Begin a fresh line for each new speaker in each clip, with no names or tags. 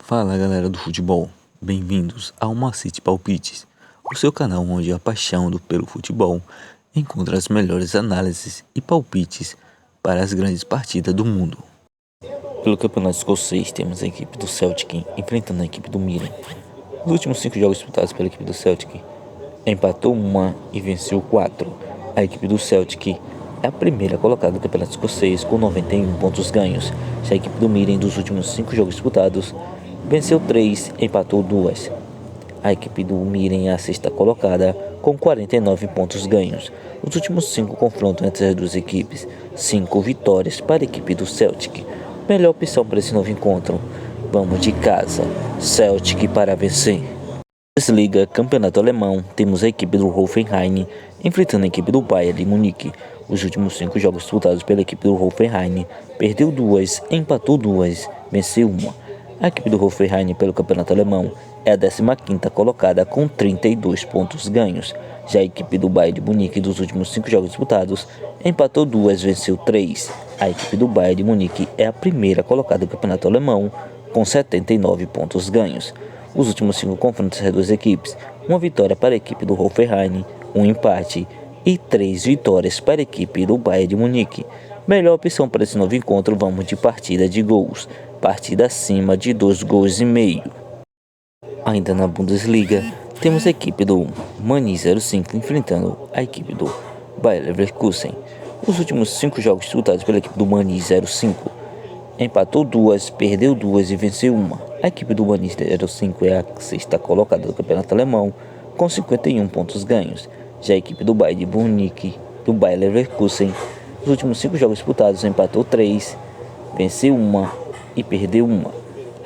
Fala galera do futebol, bem-vindos ao Macite Palpites, o seu canal onde a paixão pelo futebol encontra as melhores análises e palpites para as grandes partidas do mundo. Pelo campeonato escocês temos a equipe do Celtic enfrentando a equipe do Milan. Nos últimos 5 jogos disputados pela equipe do Celtic, empatou 1 e venceu 4. A equipe do Celtic é a primeira colocada do campeonato escocês com 91 pontos ganhos. Já a equipe do Milan dos últimos 5 jogos disputados venceu 3, empatou 2. A equipe do Milan é a sexta colocada com 49 pontos ganhos. Os últimos 5 confrontos entre as duas equipes, 5 vitórias para a equipe do Celtic. Melhor opção para esse novo encontro. Vamos de casa, Celtic para vencer. Bundesliga, campeonato alemão, temos a equipe do Hoffenheim enfrentando a equipe do Bayern de Munique. Os últimos 5 jogos disputados pela equipe do Hoffenheim, perdeu 2, empatou 2, venceu 1. A equipe do Hoffenheim pelo campeonato alemão é a 15ª colocada com 32 pontos ganhos. Já a equipe do Bayern de Munique dos últimos 5 jogos disputados, empatou 2, venceu 3. A equipe do Bayern de Munique é a primeira colocada do campeonato alemão com 79 pontos ganhos. Os últimos 5 confrontos das duas equipes, 1 vitória para a equipe do Hoffenheim, 1 empate e 3 vitórias para a equipe do Bayern de Munique. Melhor opção para esse novo encontro, vamos de partida de gols. Partida acima de 2 gols e meio. Ainda na Bundesliga, temos a equipe do Mainz 05 enfrentando a equipe do Bayer Leverkusen. Os últimos 5 jogos disputados pela equipe do Mainz 05, empatou 2, perdeu 2 e venceu 1. A equipe do Mainz 05 é a sexta colocada do campeonato alemão com 51 pontos ganhos. Já a equipe do Bayern de Munique, do Bayer Leverkusen, nos últimos 5 jogos disputados, empatou 3, venceu 1 e perdeu 1.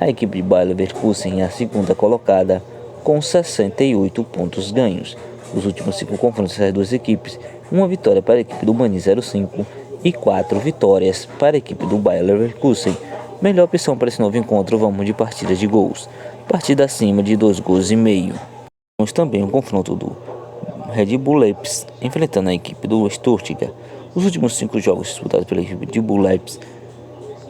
A equipe de Bayer Leverkusen é a segunda colocada com 68 pontos ganhos. Os últimos 5 confrontos das duas equipes, 1 vitória para a equipe do Mainz 05 e 4 vitórias para a equipe do Bayer Leverkusen. Melhor opção para esse novo encontro, vamos de partida de gols. Partida acima de 2 gols e meio. Temos também um confronto do Red Bull Leipzig enfrentando a equipe do Stuttgart. Os últimos 5 jogos disputados pela equipe de Bull Leipzig,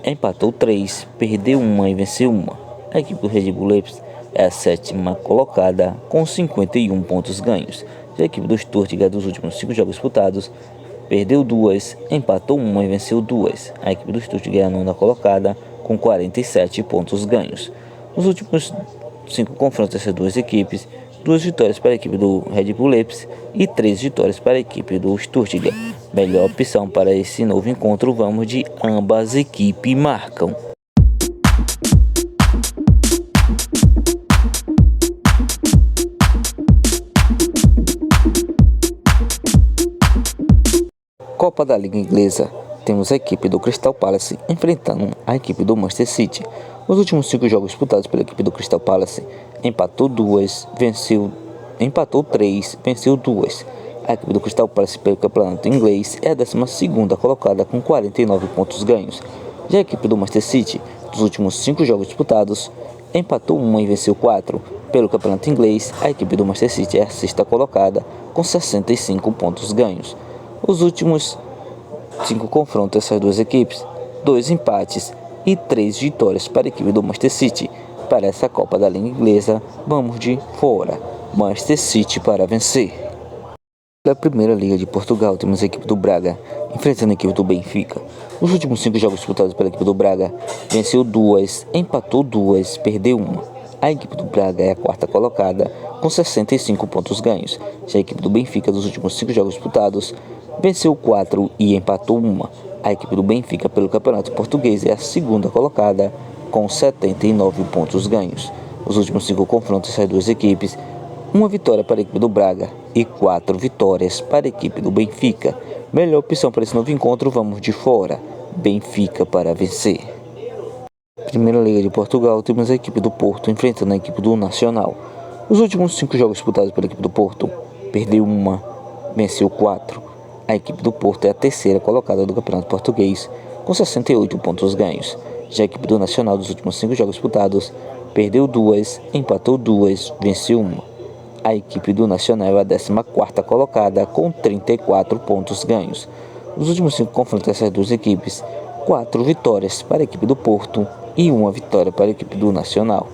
empatou 3, perdeu 1 e venceu 1. A equipe do Red Bull Leipzig é a sétima colocada com 51 pontos ganhos. Já a equipe do Stuttgart dos últimos 5 jogos disputados, perdeu 2, empatou 1 e venceu 2. A equipe do Stuttgart é a nona colocada com 47 pontos ganhos. Nos últimos 5 confrontos dessas duas equipes, 2 vitórias para a equipe do Red Bull Leipzig e 3 vitórias para a equipe do Stuttgart. Melhor opção para esse novo encontro, vamos de ambas equipes marcam. Copa da Liga Inglesa, temos a equipe do Crystal Palace enfrentando a equipe do Manchester City. Nos últimos 5 jogos disputados pela equipe do Crystal Palace, empatou 3, venceu 2. A equipe do Crystal Palace pelo campeonato inglês é a 12ª colocada com 49 pontos ganhos. Já a equipe do Manchester City, dos últimos 5 jogos disputados, empatou 1 e venceu 4. Pelo campeonato inglês, a equipe do Manchester City é a sexta colocada com 65 pontos ganhos. Os últimos 5 confrontos dessas duas equipes, 2 empates e 3 vitórias para a equipe do Manchester City. Para essa Copa da Liga Inglesa, vamos de fora, Manchester City para vencer. Na primeira Liga de Portugal, temos a equipe do Braga enfrentando a equipe do Benfica. Nos últimos 5 jogos disputados pela equipe do Braga, venceu 2, empatou 2, perdeu 1. A equipe do Braga é a quarta colocada com 65 pontos ganhos. Já a equipe do Benfica, dos últimos 5 jogos disputados, venceu 4 e empatou 1. A equipe do Benfica pelo campeonato português é a segunda colocada com 79 pontos ganhos. Os últimos 5 confrontos dessas duas equipes, 1 vitória para a equipe do Braga e 4 vitórias para a equipe do Benfica. Melhor opção para esse novo encontro, vamos de fora, Benfica para vencer. Primeira Liga de Portugal, temos a equipe do Porto enfrentando a equipe do Nacional. Os últimos 5 jogos disputados pela equipe do Porto, perdeu 1, venceu 4. A equipe do Porto é a terceira colocada do campeonato português com 68 pontos ganhos. Já a equipe do Nacional dos últimos 5 jogos disputados, perdeu 2, empatou 2, venceu 1. A equipe do Nacional é a 14ª colocada com 34 pontos ganhos. Nos últimos 5 confrontos dessas duas equipes, 4 vitórias para a equipe do Porto e 1 vitória para a equipe do Nacional.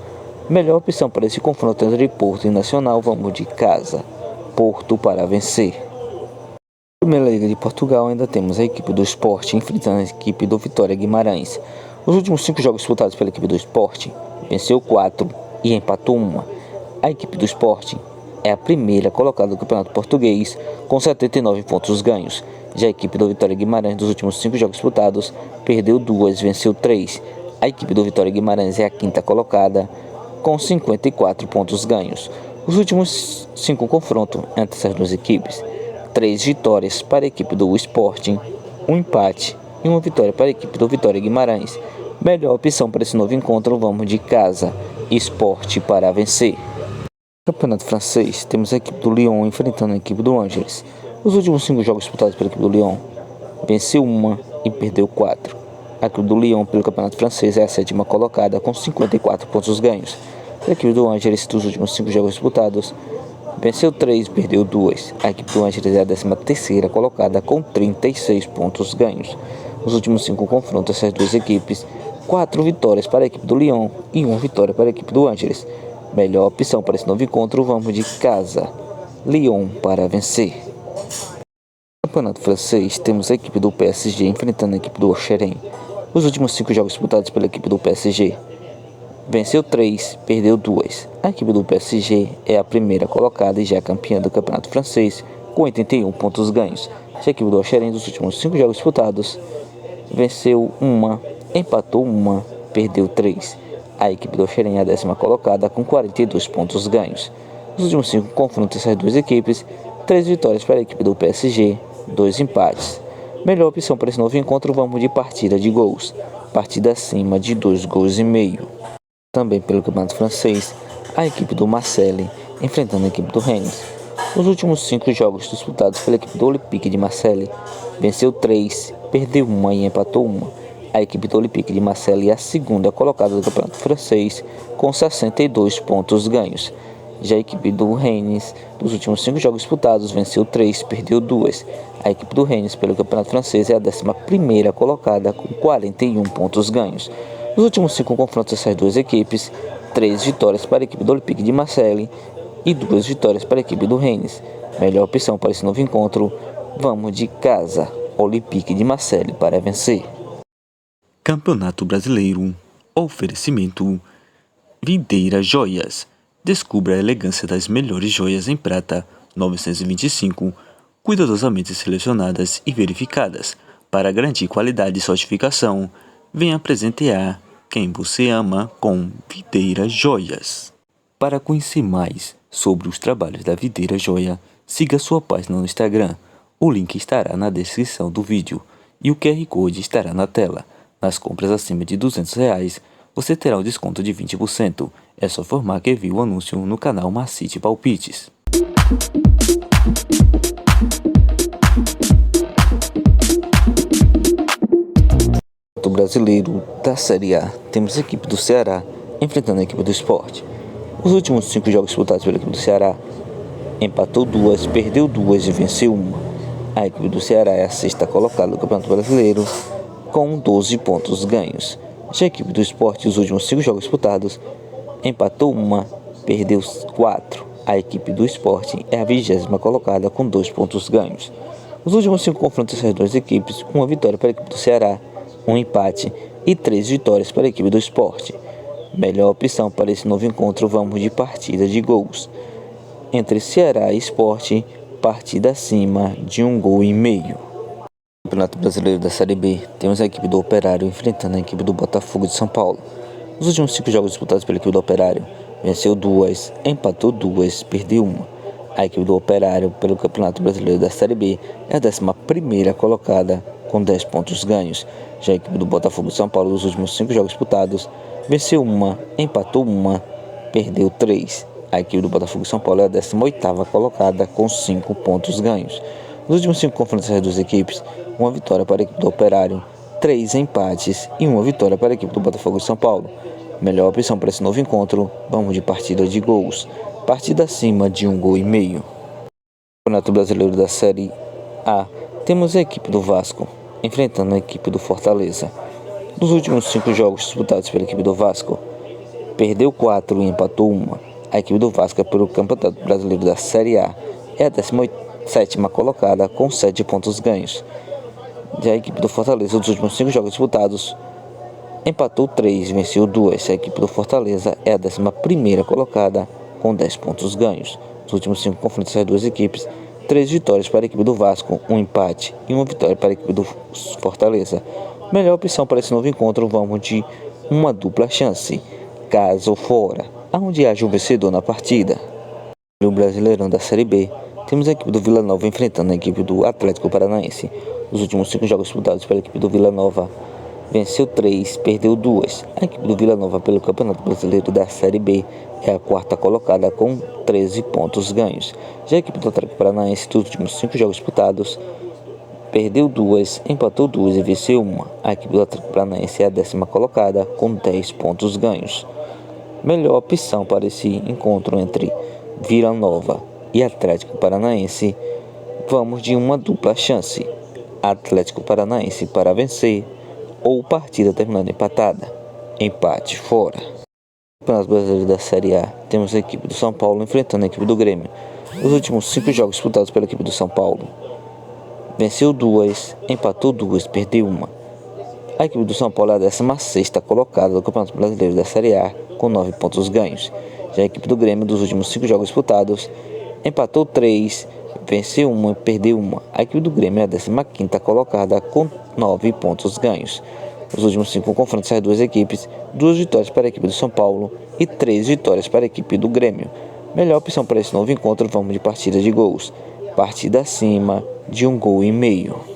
Melhor opção para esse confronto entre Porto e Nacional, vamos de casa. Porto para vencer. Na Primeira Liga de Portugal ainda temos a equipe do Sport enfrentando a equipe do Vitória Guimarães. Os últimos 5 jogos disputados pela equipe do Sport, venceu 4 e empatou 1. A equipe do Sport é a primeira colocada do Campeonato Português com 79 pontos ganhos. Já a equipe do Vitória Guimarães, dos últimos 5 jogos disputados, perdeu 2, venceu 3. A equipe do Vitória Guimarães é a quinta colocada com 54 pontos ganhos. Os últimos 5 confrontos entre essas duas equipes, 3 vitórias para a equipe do Sporting, 1 empate e 1 vitória para a equipe do Vitória Guimarães. Melhor opção para esse novo encontro, vamos de casa. Sport para vencer. No Campeonato Francês, temos a equipe do Lyon enfrentando a equipe do Angers. Os últimos 5 jogos disputados pela equipe do Lyon, venceu 1 e perdeu 4. A equipe do Lyon pelo Campeonato Francês é a 7ª colocada com 54 pontos ganhos. A equipe do Angers, dos últimos 5 jogos disputados, venceu 3 e perdeu 2. A equipe do Angers é a 13ª colocada com 36 pontos ganhos. Nos últimos 5 confrontos, essas duas equipes, 4 vitórias para a equipe do Lyon e 1 vitória para a equipe do Angers. Melhor opção para esse novo encontro, vamos de casa. Lyon para vencer. No Campeonato Francês, temos a equipe do PSG enfrentando a equipe do Auxerre. Os últimos 5 jogos disputados pela equipe do PSG, venceu 3, perdeu 2. A equipe do PSG é a primeira colocada e já é campeã do Campeonato Francês com 81 pontos ganhos. Já a equipe do Auxerre, dos últimos 5 jogos disputados, venceu 1, empatou 1, perdeu 3. A equipe do Auxerre é a 10ª colocada com 42 pontos ganhos. Nos últimos 5 confrontos essas duas equipes, 3 vitórias para a equipe do PSG, 2 empates. Melhor opção para esse novo encontro, vamos de partida de gols. Partida acima de 2 gols e meio. Também pelo Campeonato Francês, a equipe do Marseille enfrentando a equipe do Rennes. Os últimos 5 jogos disputados pela equipe do Olympique de Marseille, venceu 3, perdeu 1 e empatou 1. A equipe do Olympique de Marseille é a 2ª colocada do Campeonato Francês com 62 pontos ganhos. Já a equipe do Rennes, dos últimos 5 jogos disputados, venceu 3, perdeu 2. A equipe do Rennes pelo Campeonato Francês é a 11ª colocada com 41 pontos ganhos. Nos últimos 5 confrontos dessas duas equipes, 3 vitórias para a equipe do Olympique de Marseille e 2 vitórias para a equipe do Rennes. Melhor opção para esse novo encontro, vamos de casa. Olympique de Marseille para vencer. Campeonato Brasileiro. Oferecimento Videira Joias. Descubra a elegância das melhores joias em prata 925, cuidadosamente selecionadas e verificadas para garantir qualidade e certificação. Venha presentear quem você ama com Videira Joias. Para conhecer mais sobre os trabalhos da Videira Joia, siga sua página no Instagram. O link estará na descrição do vídeo e o QR Code estará na tela. Nas compras acima de R$200, você terá um desconto de 20%. É só informar que viu o anúncio no canal Macite Palpites. No Brasileiro da Série A, temos a equipe do Ceará enfrentando a equipe do Sport. Os últimos 5 jogos disputados pela equipe do Ceará, empatou 2, perdeu 2 e venceu 1. A equipe do Ceará é a 6ª colocada do Campeonato Brasileiro com 12 pontos ganhos. Já a equipe do Sport, os últimos 5 jogos disputados, empatou 1, perdeu 4. A equipe do Sport é a 20ª colocada com 2 pontos ganhos. Os últimos 5 confrontos dessas duas equipes, 1 vitória para a equipe do Ceará, 1 empate e 3 vitórias para a equipe do Sport. Melhor opção para esse novo encontro, vamos de partida de gols. Entre Ceará e Sport, partida acima de 1 gol e meio. No Campeonato Brasileiro da Série B, temos a equipe do Operário enfrentando a equipe do Botafogo de São Paulo. Os últimos 5 jogos disputados pela equipe do Operário, venceu 2, empatou 2, perdeu 1. A equipe do Operário pelo Campeonato Brasileiro da Série B é a 11ª colocada com 10 pontos ganhos. Já a equipe do Botafogo de São Paulo, nos últimos 5 jogos disputados, venceu 1, empatou 1, perdeu 3. A equipe do Botafogo de São Paulo é a 18ª colocada com 5 pontos ganhos. Nos últimos 5 confrontos das duas equipes, 1 vitória para a equipe do Operário, 3 empates e 1 vitória para a equipe do Botafogo de São Paulo. Melhor opção para esse novo encontro, vamos de partida de gols. Partida acima de 1 gol e meio. No Campeonato Brasileiro da Série A, temos a equipe do Vasco enfrentando a equipe do Fortaleza. Nos últimos 5 jogos disputados pela equipe do Vasco, perdeu 4 e empatou 1. A equipe do Vasco pelo Campeonato Brasileiro da Série A é a 17ª colocada com 7 pontos ganhos. Já a equipe do Fortaleza, dos últimos 5 jogos disputados, empatou 3 e venceu 2. A equipe do Fortaleza é a 11ª colocada com 10 pontos ganhos. Nos últimos 5 confrontos das duas equipes, 3 vitórias para a equipe do Vasco, 1 empate e 1 vitória para a equipe do Fortaleza. Melhor opção para esse novo encontro, vamos de uma dupla chance, casa ou fora, aonde haja um vencedor na partida. No Brasileirão da Série B, temos a equipe do Vila Nova enfrentando a equipe do Atlético Paranaense. Nos últimos 5 jogos disputados pela equipe do Vila Nova, venceu 3, perdeu 2. A equipe do Vila Nova pelo Campeonato Brasileiro da Série B é a 4ª colocada com 13 pontos ganhos. Já a equipe do Atlético Paranaense, dos últimos 5 jogos disputados, perdeu 2, empatou 2 e venceu 1. A equipe do Atlético Paranaense é a 10ª colocada com 10 pontos ganhos. Melhor opção para esse encontro entre Vila Nova e Atlético Paranaense, vamos de uma dupla chance, Atlético Paranaense para vencer ou partida terminando empatada, empate fora. No Campeonato Brasileiro da Série A, temos a equipe do São Paulo enfrentando a equipe do Grêmio. Os últimos 5 jogos disputados pela equipe do São Paulo, venceu 2, empatou 2, perdeu 1. A equipe do São Paulo é a 16ª colocada do Campeonato Brasileiro da Série A com 9 pontos ganhos. Já a equipe do Grêmio, dos últimos 5 jogos disputados, empatou 3, venceu 1 e perdeu 1. A equipe do Grêmio é a 15ª colocada com 9 pontos ganhos. Nos últimos 5 confrontos das duas equipes, 2 vitórias para a equipe do São Paulo e 3 vitórias para a equipe do Grêmio. Melhor opção para esse novo encontro, vamos de partida de gols. Partida acima de 1,5 gols.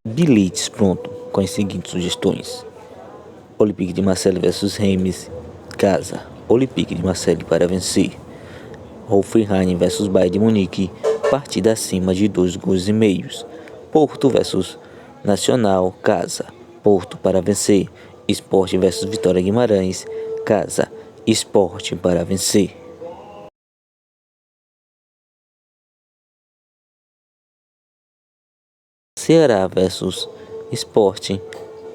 Bilhetes pronto com as seguintes sugestões: Olympique de Marseille vs Reims, casa, Olympique de Marseille para vencer. Hoffenheim vs Bayern de Munique, partida acima de 2,5 gols. Porto vs Nacional, casa, Porto para vencer. Sport vs Vitória Guimarães, casa, Sport para vencer. Ceará vs Sport,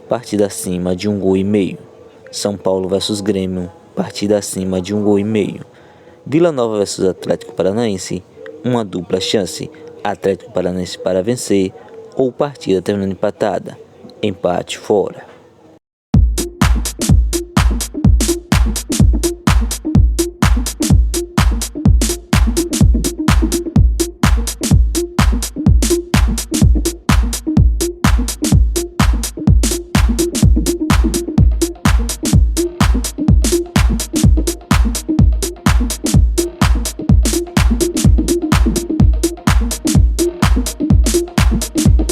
partida acima de 1,5 gols. São Paulo vs Grêmio, partida acima de 1,5 gols. Vila Nova vs Atlético Paranaense, uma dupla chance, Atlético Paranaense para vencer ou partida terminando empatada, empate fora.